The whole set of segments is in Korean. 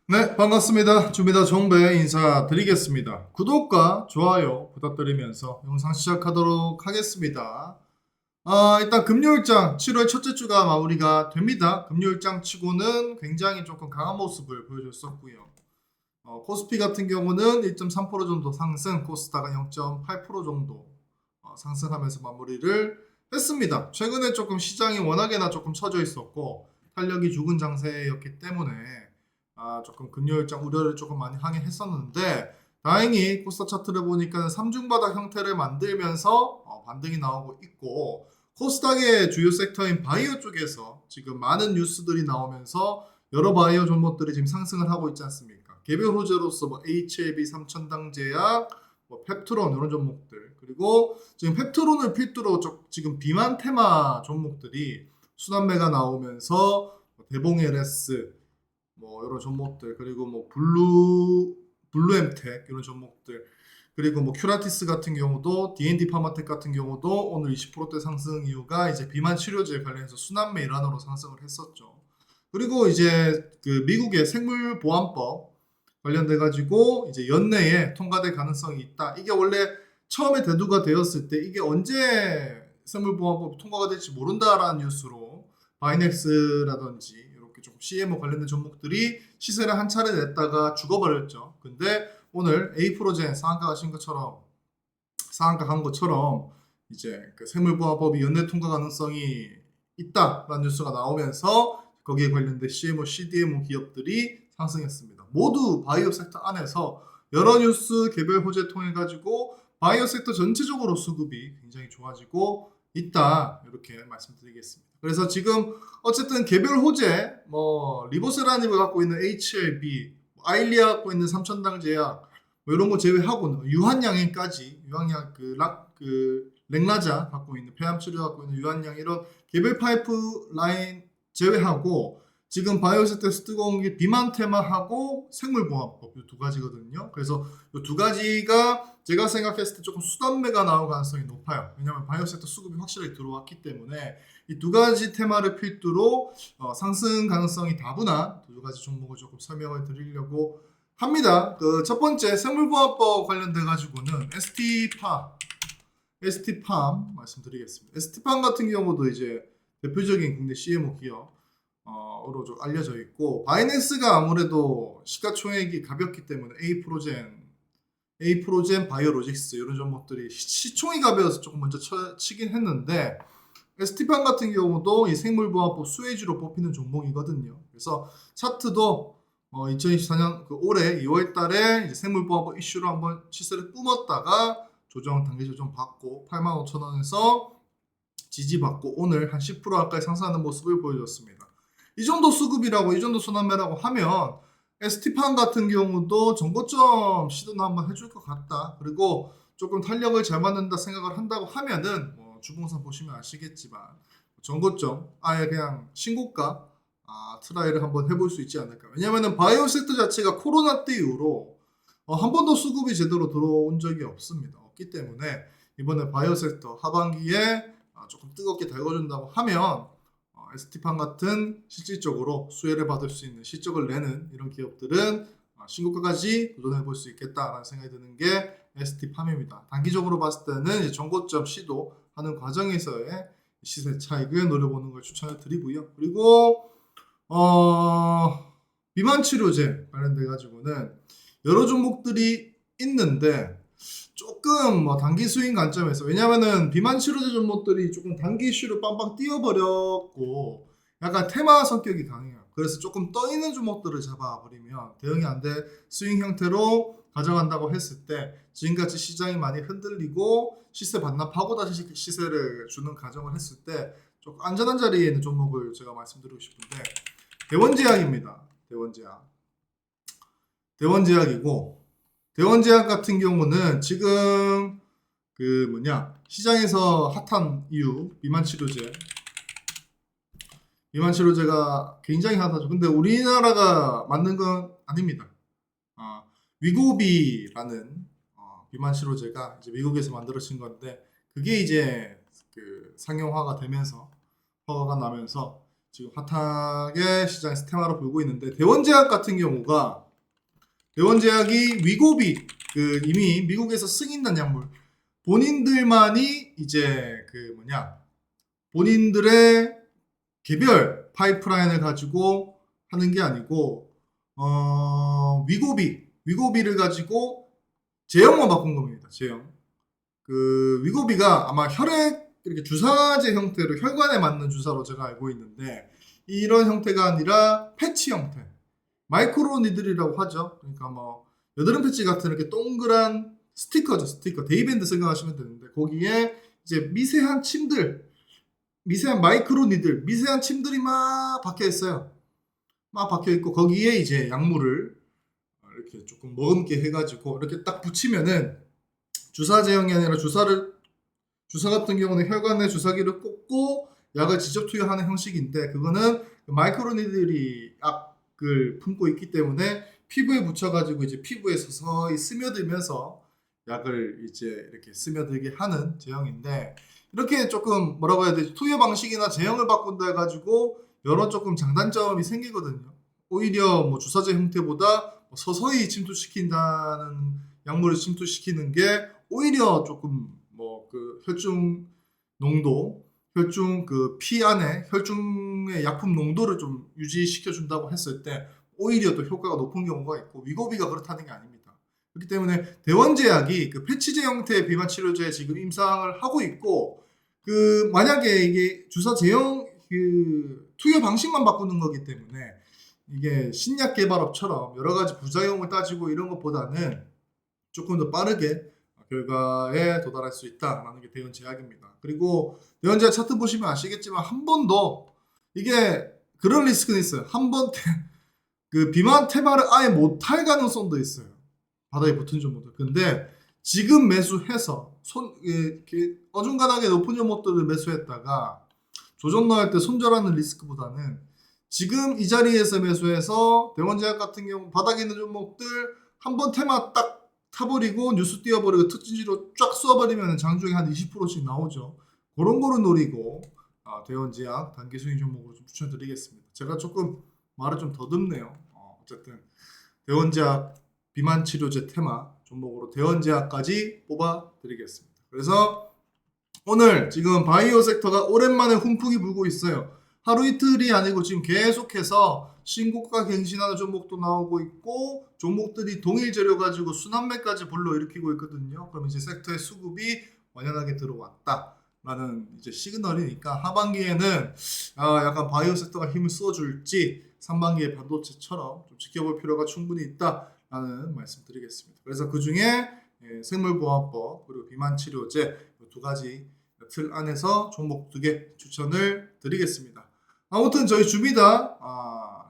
네, 반갑습니다. 주미다 정배 인사드리겠습니다. 구독과 좋아요 부탁드리면서 영상 시작하도록 하겠습니다. 일단 금요일장 7월 첫째 주가 마무리가 됩니다. 금요일장 치고는 굉장히 조금 강한 모습을 보여줬었고요. 코스피 같은 경우는 1.3% 정도 상승, 코스닥은 0.8% 정도 상승하면서 마무리를 했습니다. 최근에 조금 시장이 워낙에나 조금 처져 있었고 탄력이 죽은 장세였기 때문에 조금 금요일장 우려를 조금 많이 하긴 했었는데 다행히 코스닥 차트를 보니까 3중바닥 형태를 만들면서 반등이 나오고 있고 코스닥의 주요 섹터인 바이오 쪽에서 지금 많은 뉴스들이 나오면서 여러 바이오 종목들이 지금 상승을 하고 있지 않습니까? 개별 호재로서 뭐 HLB, 삼천당제약, 뭐 펩트론 이런 종목들 그리고 지금 펩트론을 필두로 지금 비만 테마 종목들이 순환매가 나오면서 대봉 LS 뭐 이런 종목들 그리고 뭐 블루엠텍 이런 종목들 그리고 뭐 큐라티스 같은 경우도 D&D 파마텍 같은 경우도 오늘 20%대 상승 이유가 이제 비만 치료제 관련해서 순환매 일환으로 상승을 했었죠. 그리고 이제 그 미국의 생물보안법 관련돼 가지고 이제 연내에 통과될 가능성이 있다. 이게 원래 처음에 대두가 되었을 때 이게 언제 생물보안법 통과가 될지 모른다라는 뉴스로 바이넥스라든지 이렇게 조금 CMO 관련된 종목들이 시세를 한 차례 냈다가 죽어버렸죠. 근데 오늘 에이프로젠 상한가 간 것처럼 이제 그 생물보안법이 연내 통과 가능성이 있다라는 뉴스가 나오면서 거기에 관련된 CMO, CDMO 기업들이 상승했습니다. 모두 바이오 섹터 안에서 여러 뉴스 개별 호재 통해 가지고 바이오 섹터 전체적으로 수급이 굉장히 좋아지고 있다 이렇게 말씀드리겠습니다. 그래서 지금 어쨌든 개별 호재 뭐 리보세라님을 갖고 있는 HLB, 아일리아 갖고 있는 삼천당제약 뭐 이런 거 제외하고는 유한양행까지 그 렉라자 갖고 있는 폐암 치료 갖고 있는 유한양 이런 개별 파이프라인 제외하고 지금 바이오세트에서 뜨거운 게 비만 테마하고 생물보안법 이 두 가지거든요. 그래서 이 두 가지가 제가 생각했을 때 조금 수단매가 나올 가능성이 높아요. 왜냐하면 바이오세트 수급이 확실하게 들어왔기 때문에 이 두 가지 테마를 필두로 상승 가능성이 다분한 두 가지 종목을 조금 설명을 드리려고 합니다. 그 첫 번째 생물보안법 관련돼 가지고는 ST팜 말씀드리겠습니다. ST팜 같은 경우도 이제 대표적인 국내 CMO 기업으로 좀 알려져 있고 바이낸스가 아무래도 시가총액이 가볍기 때문에 에이프로젠 바이오로직스 이런 종목들이 시총이 가벼워서 조금 먼저 치긴 했는데 ST팜 같은 경우도 이 생물보안법 수혜주로 뽑히는 종목이거든요. 그래서 차트도 2024년 그 올해 2월 달에 생물보안법 이슈로 한번 시세를 뿜었다가 단기 조정 받고 85,000원에서 지지받고 오늘 한 10% 가까이 상승하는 모습을 보여줬습니다. 이 정도 수급이라고 이 정도 순환매라고 하면 ST팜 같은 경우도 정고점 시도는 한번 해줄 것 같다. 그리고 조금 탄력을 잘 맞는다 생각을 한다고 하면은 주봉선 보시면 아시겠지만 정고점 아예 그냥 신고가 트라이를 한번 해볼 수 있지 않을까. 왜냐면은 바이오 섹터 자체가 코로나 때 이후로 한 번도 수급이 제대로 들어온 적이 없습니다. 없기 때문에 이번에 바이오 섹터 하반기에 조금 뜨겁게 달궈준다고 하면 ST팜 같은 실질적으로 수혜를 받을 수 있는 실적을 내는 이런 기업들은 신고가까지 도전해 볼 수 있겠다라는 생각이 드는 게 ST팜입니다. 단기적으로 봤을 때는 이제 정고점 시도하는 과정에서의 시세 차익을 노려보는 걸 추천을 드리고요. 그리고 비만 치료제 관련돼 가지고는 여러 종목들이 있는데 조금 뭐 단기 스윙 관점에서 왜냐면은 비만 치료제 종목들이 조금 단기 이슈로 빵빵 뛰어버렸고 약간 테마 성격이 강해요. 그래서 조금 떠 있는 종목들을 잡아버리면 대응이 안 돼 스윙 형태로 가져간다고 했을 때 지금같이 시장이 많이 흔들리고 시세 반납하고 다시 시세를 주는 가정을 했을 때 조금 안전한 자리에 있는 종목을 제가 말씀드리고 싶은데 대원제약입니다. 대원제약이고 대원제약 같은 경우는 지금 시장에서 핫한 이유 비만 치료제가 굉장히 핫하죠. 근데 우리나라가 만든 건 아닙니다. 위고비라는 비만 치료제가 이제 미국에서 만들어진 건데 그게 이제 그 상용화가 되면서 허가가 나면서 지금 핫하게 시장에서 테마로 불고 있는데, 대원제약 같은 경우가, 대원제약이 위고비, 이미 미국에서 승인난 약물, 본인들만이 이제 본인들의 개별 파이프라인을 가지고 하는 게 아니고, 위고비를 가지고 제형만 바꾼 겁니다. 제형. 위고비가 아마 혈액 이렇게 주사제 형태로 혈관에 맞는 주사로 제가 알고 있는데, 이런 형태가 아니라 패치 형태, 마이크로 니들이라고 하죠. 그러니까 뭐 여드름 패치 같은 이렇게 동그란 스티커죠. 스티커, 데이밴드 생각하시면 되는데, 거기에 이제 미세한 침들, 미세한 마이크로 니들, 미세한 침들이 막 박혀 있어요. 막 박혀 있고, 거기에 이제 약물을 이렇게 조금 머금게 해가지고 이렇게 딱 붙이면은, 주사 제형이 아니라 주사 같은 경우는 혈관에 주사기를 꽂고 약을 직접 투여하는 형식인데, 그거는 마이크로니들이 약을 품고 있기 때문에 피부에 붙여가지고 이제 피부에 서서히 스며들면서 약을 이제 이렇게 스며들게 하는 제형인데, 이렇게 조금 뭐라고 해야 되지, 투여 방식이나 제형을 바꾼다 해가지고 여러 조금 장단점이 생기거든요. 오히려 뭐 주사제 형태보다 서서히 침투시킨다는, 약물을 침투시키는 게 오히려 조금 혈중 농도, 혈중 피 안에 혈중의 약품 농도를 좀 유지시켜 준다고 했을 때 오히려 또 효과가 높은 경우가 있고, 위고비가 그렇다는 게 아닙니다. 그렇기 때문에 대원제약이 패치제 형태의 비만 치료제에 지금 임상을 하고 있고, 만약에 이게 주사 제형 투여 방식만 바꾸는 거기 때문에, 이게 신약 개발업처럼 여러 가지 부작용을 따지고 이런 것보다는 조금 더 빠르게 결과에 도달할 수 있다라는 게 대원제약입니다. 그리고 대원제약 차트 보시면 아시겠지만, 한 번 더 이게 그런 리스크는 있어요. 한 번 비만 테마를 아예 못할 가능성도 있어요. 바닥에 붙은 종목들. 근데 지금 매수해서 어중간하게 높은 종목들을 매수했다가 조정 나올 때 손절하는 리스크보다는, 지금 이 자리에서 매수해서 대원제약 같은 경우 바닥에 있는 종목들 한번 테마 딱 타버리고 뉴스 띄워버리고 특징지로 쫙 쏘아버리면 장중에 한 20%씩 나오죠. 그런 거를 노리고 대원제약 단기 수익 종목으로 좀 추천드리겠습니다. 제가 조금 말을 좀 더듬네요. 어쨌든 대원제약 비만 치료제 테마 종목으로 대원제약까지 뽑아드리겠습니다. 그래서 오늘 지금 바이오 섹터가 오랜만에 훈풍이 불고 있어요. 하루 이틀이 아니고 지금 계속해서 신고가 갱신하는 종목도 나오고 있고, 종목들이 동일 재료 가지고 순환매까지 불러일으키고 있거든요. 그럼 이제 섹터의 수급이 완연하게 들어왔다라는 이제 시그널이니까, 하반기에는 약간 바이오 섹터가 힘을 써줄지, 상반기에 반도체처럼 좀 지켜볼 필요가 충분히 있다라는 말씀드리겠습니다. 그래서 그 중에 생물보안법 그리고 비만치료제 두 가지 틀 안에서 종목 2개 추천을 드리겠습니다. 아무튼 저희 주비다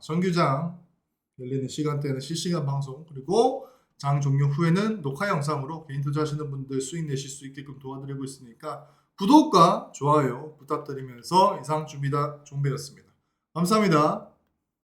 정규장 열리는 시간대에는 실시간 방송, 그리고 장 종료 후에는 녹화 영상으로 개인 투자하시는 분들 수익 내실 수 있게끔 도와드리고 있으니까 구독과 좋아요 부탁드리면서, 이상 주비다 종배였습니다. 감사합니다.